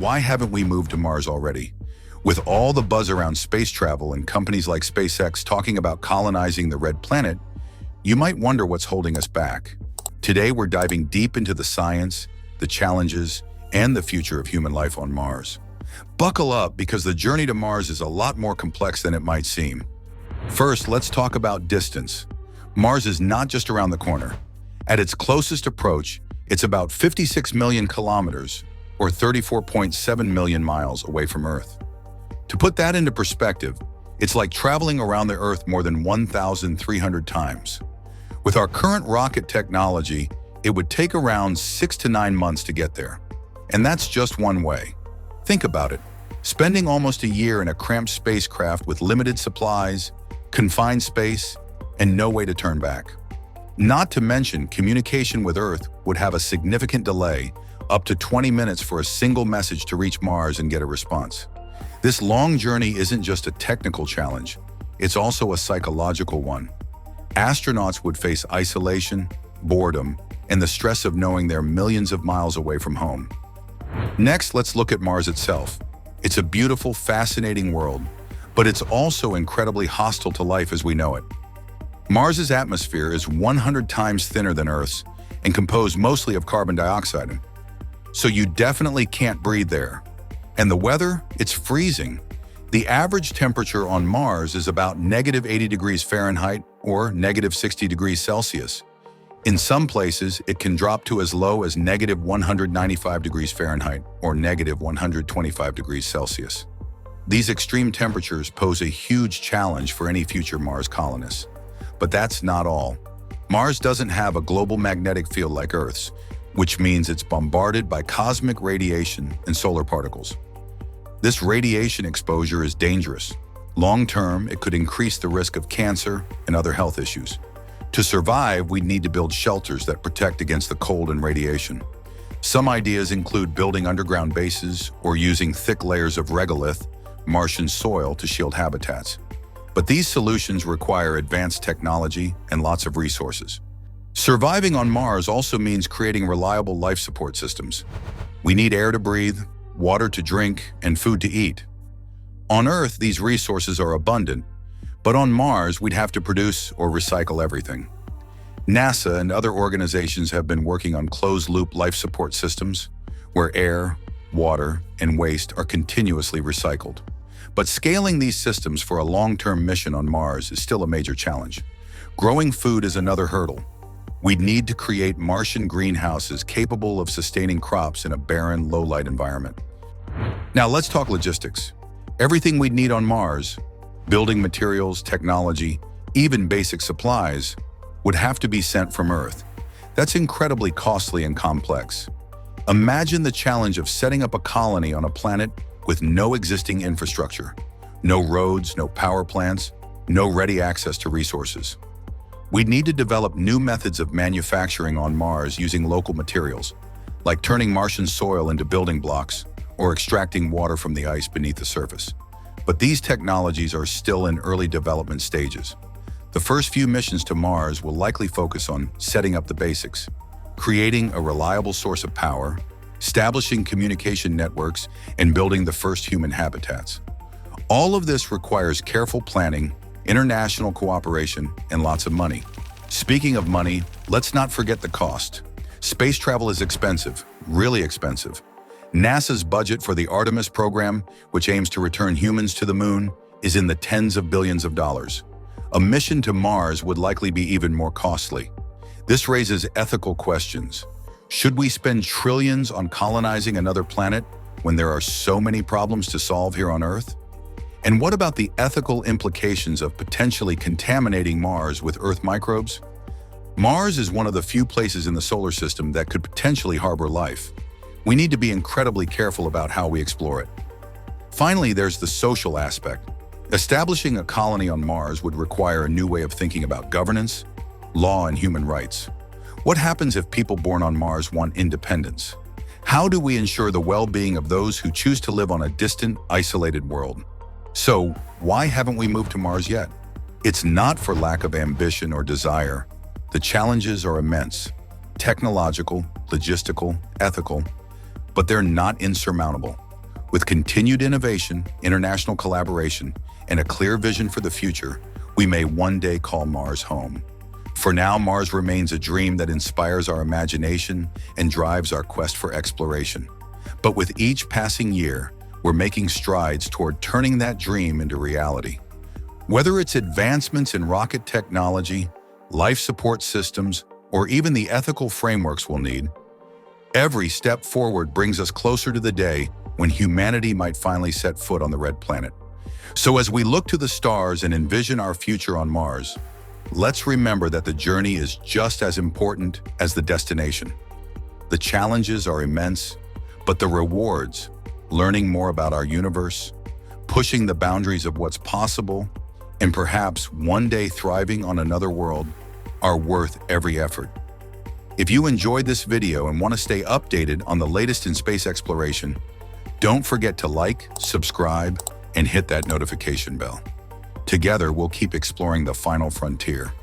why haven't we moved to Mars already? With all the buzz around space travel and companies like SpaceX talking about colonizing the red planet, you might wonder what's holding us back. Today, we're diving deep into the science, the challenges, and the future of human life on Mars. Buckle up, because the journey to Mars is a lot more complex than it might seem. First, let's talk about distance. Mars is not just around the corner. At its closest approach, it's about 56 million kilometers, or 34.7 million miles away from Earth. To put that into perspective, it's like traveling around the Earth more than 1,300 times. With our current rocket technology, it would take around 6 to 9 months to get there. And that's just one way. Think about it. Spending almost a year in a cramped spacecraft with limited supplies, confined space, and no way to turn back. Not to mention, communication with Earth would have a significant delay, up to 20 minutes for a single message to reach Mars and get a response. This long journey isn't just a technical challenge, it's also a psychological one. Astronauts would face isolation, boredom, and the stress of knowing they're millions of miles away from home. Next, let's look at Mars itself. It's a beautiful, fascinating world, but it's also incredibly hostile to life as we know it. Mars's atmosphere is 100 times thinner than Earth's and composed mostly of carbon dioxide. So you definitely can't breathe there. And the weather? It's freezing. The average temperature on Mars is about -80 degrees Fahrenheit or -60 degrees Celsius. In some places, it can drop to as low as -195 degrees Fahrenheit or -125 degrees Celsius. These extreme temperatures pose a huge challenge for any future Mars colonists. But that's not all. Mars doesn't have a global magnetic field like Earth's, which means it's bombarded by cosmic radiation and solar particles. This radiation exposure is dangerous. Long-term, it could increase the risk of cancer and other health issues. To survive, we'd need to build shelters that protect against the cold and radiation. Some ideas include building underground bases or using thick layers of regolith, Martian soil, to shield habitats. But these solutions require advanced technology and lots of resources. Surviving on Mars also means creating reliable life support systems. We need air to breathe, water to drink, and food to eat. On Earth, these resources are abundant, but on Mars, we'd have to produce or recycle everything. NASA and other organizations have been working on closed-loop life support systems, where air, water, and waste are continuously recycled. But scaling these systems for a long-term mission on Mars is still a major challenge. Growing food is another hurdle. We'd need to create Martian greenhouses capable of sustaining crops in a barren, low-light environment. Now let's talk logistics. Everything we'd need on Mars, building materials, technology, even basic supplies, would have to be sent from Earth. That's incredibly costly and complex. Imagine the challenge of setting up a colony on a planet with no existing infrastructure, no roads, no power plants, no ready access to resources. We'd need to develop new methods of manufacturing on Mars using local materials, like turning Martian soil into building blocks or extracting water from the ice beneath the surface. But these technologies are still in early development stages. The first few missions to Mars will likely focus on setting up the basics, creating a reliable source of power, establishing communication networks, and building the first human habitats. All of this requires careful planning, international cooperation, and lots of money. Speaking of money, let's not forget the cost. Space travel is expensive, really expensive. NASA's budget for the Artemis program, which aims to return humans to the moon, is in the tens of billions of dollars. A mission to Mars would likely be even more costly. This raises ethical questions. Should we spend trillions on colonizing another planet when there are so many problems to solve here on Earth? And what about the ethical implications of potentially contaminating Mars with Earth microbes? Mars is one of the few places in the solar system that could potentially harbor life. We need to be incredibly careful about how we explore it. Finally, there's the social aspect. Establishing a colony on Mars would require a new way of thinking about governance, law, and human rights. What happens if people born on Mars want independence? How do we ensure the well-being of those who choose to live on a distant, isolated world? So, why haven't we moved to Mars yet? It's not for lack of ambition or desire. The challenges are immense: technological, logistical, ethical, but they're not insurmountable. With continued innovation, international collaboration, and a clear vision for the future, we may one day call Mars home. For now, Mars remains a dream that inspires our imagination and drives our quest for exploration. But with each passing year, we're making strides toward turning that dream into reality. Whether it's advancements in rocket technology, life support systems, or even the ethical frameworks we'll need, every step forward brings us closer to the day when humanity might finally set foot on the red planet. So as we look to the stars and envision our future on Mars, let's remember that the journey is just as important as the destination. The challenges are immense, but the rewards, learning more about our universe, pushing the boundaries of what's possible, and perhaps one day thriving on another world, are worth every effort. If you enjoyed this video and want to stay updated on the latest in space exploration, don't forget to like, subscribe, and hit that notification bell. Together, we'll keep exploring the final frontier.